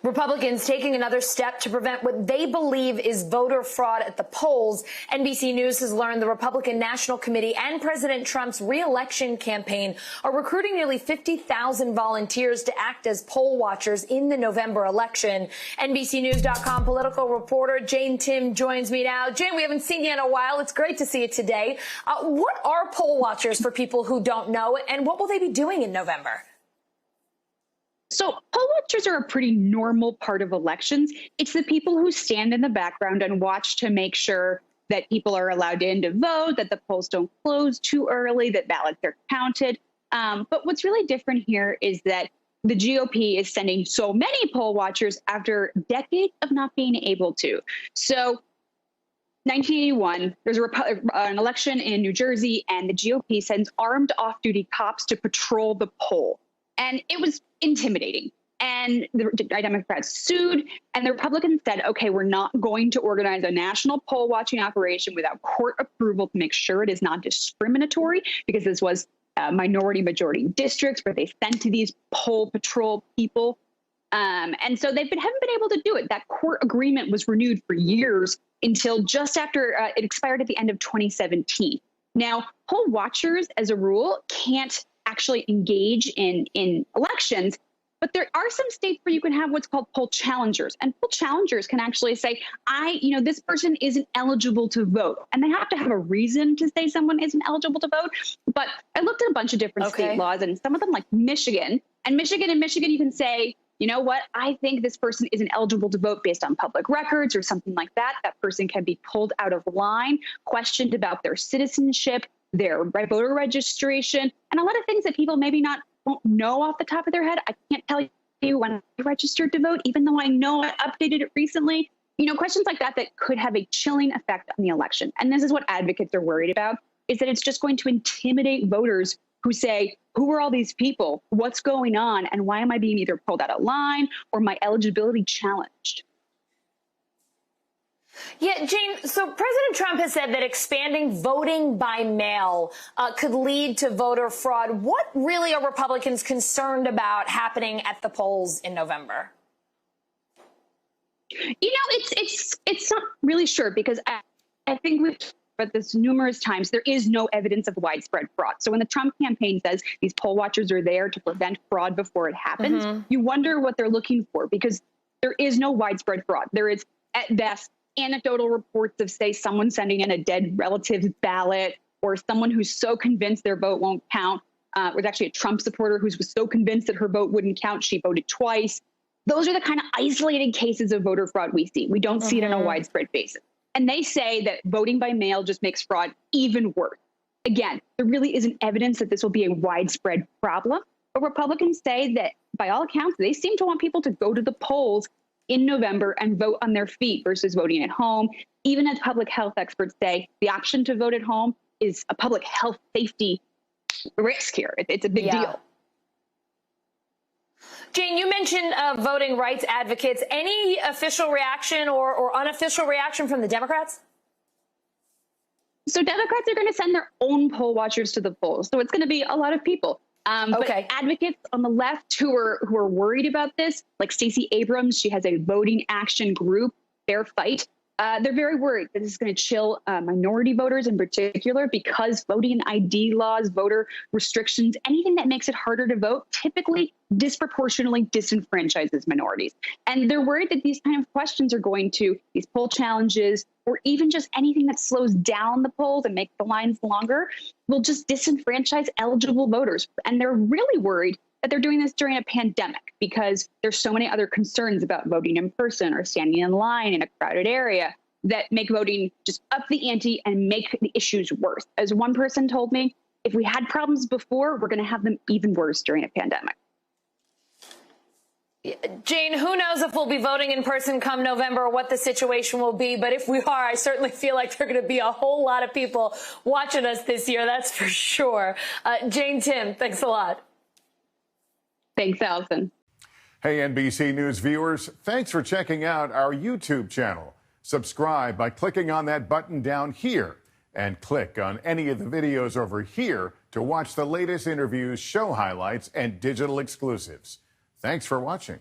Republicans taking another step to prevent what they believe is voter fraud at the polls. NBC News has learned the Republican National Committee and President Trump's re-election campaign are recruiting nearly 50,000 volunteers to act as poll watchers in the November election. NBCNews.com political reporter Jane Timm joins me now. Jane, we haven't seen you in a while. It's great to see you today. What are poll watchers for people who don't know, and what will they be doing in November? So poll watchers are a pretty normal part of elections. It's the people who stand in the background and watch to make sure that people are allowed in to vote, that the polls don't close too early, that ballots are counted. But what's really different here is that the GOP is sending so many poll watchers after decades of not being able to. So 1981, there's an election in New Jersey, and the GOP sends armed off-duty cops to patrol the poll. And it was intimidating. And the Democrats sued, and the Republicans said, okay, we're not going to organize a national poll watching operation without court approval to make sure it is not discriminatory, because this was minority majority districts where they sent to these poll patrol people. And so haven't been able to do it. That court agreement was renewed for years until just after it expired at the end of 2017. Now, poll watchers, as a rule, can't actually engage in elections, but there are some states where you can have what's called poll challengers, and poll challengers can actually say, this person isn't eligible to vote, and they have to have a reason to say someone isn't eligible to vote. But I looked at a bunch of different state laws, and some of them, like Michigan, you can say, you know what, I think this person isn't eligible to vote based on public records or something like that. That person can be pulled out of line, questioned about their citizenship, their voter registration, and a lot of things that people maybe won't know off the top of their head. I can't tell you when I registered to vote, even though I know I updated it recently. Questions like that could have a chilling effect on the election. And this is what advocates are worried about, is that it's just going to intimidate voters who say, who are all these people? What's going on? And why am I being either pulled out of line or my eligibility challenged? Yeah, Jane, so President Trump has said that expanding voting by mail could lead to voter fraud. What really are Republicans concerned about happening at the polls in November? It's not really sure, because I think we've talked about this numerous times. There is no evidence of widespread fraud. So when the Trump campaign says these poll watchers are there to prevent fraud before it happens, you wonder what they're looking for, because there is no widespread fraud. There is, at best, anecdotal reports of, say, someone sending in a dead relative's ballot, or someone who's so convinced their vote won't count. It was actually a Trump supporter who was so convinced that her vote wouldn't count, she voted twice. Those are the kind of isolated cases of voter fraud we see. We don't see it on a widespread basis. And they say that voting by mail just makes fraud even worse. Again, there really isn't evidence that this will be a widespread problem. But Republicans say that, by all accounts, they seem to want people to go to the polls in November and vote on their feet versus voting at home. Even as public health experts say, the option to vote at home is a public health safety risk here. It's a big deal. Jane, you mentioned voting rights advocates. Any official reaction or unofficial reaction from the Democrats? So Democrats are going to send their own poll watchers to the polls. So it's going to be a lot of people. But advocates on the left who are worried about this, like Stacey Abrams, she has a voting action group, Fair Fight. They're very worried that this is going to chill minority voters in particular, because voting ID laws, voter restrictions, anything that makes it harder to vote typically disproportionately disenfranchises minorities. And they're worried that these kind of questions are going to, these poll challenges, or even just anything that slows down the polls and makes the lines longer, will just disenfranchise eligible voters. And they're really worried that they're doing this during a pandemic, because there's so many other concerns about voting in person or standing in line in a crowded area that make voting just up the ante and make the issues worse. As one person told me, if we had problems before, we're going to have them even worse during a pandemic. Jane, who knows if we'll be voting in person come November or what the situation will be. But if we are, I certainly feel like there are going to be a whole lot of people watching us this year. That's for sure. Jane Timm, thanks a lot. Thanks, Allison. Hey, NBC News viewers, thanks for checking out our YouTube channel. Subscribe by clicking on that button down here, and click on any of the videos over here to watch the latest interviews, show highlights, and digital exclusives. Thanks for watching.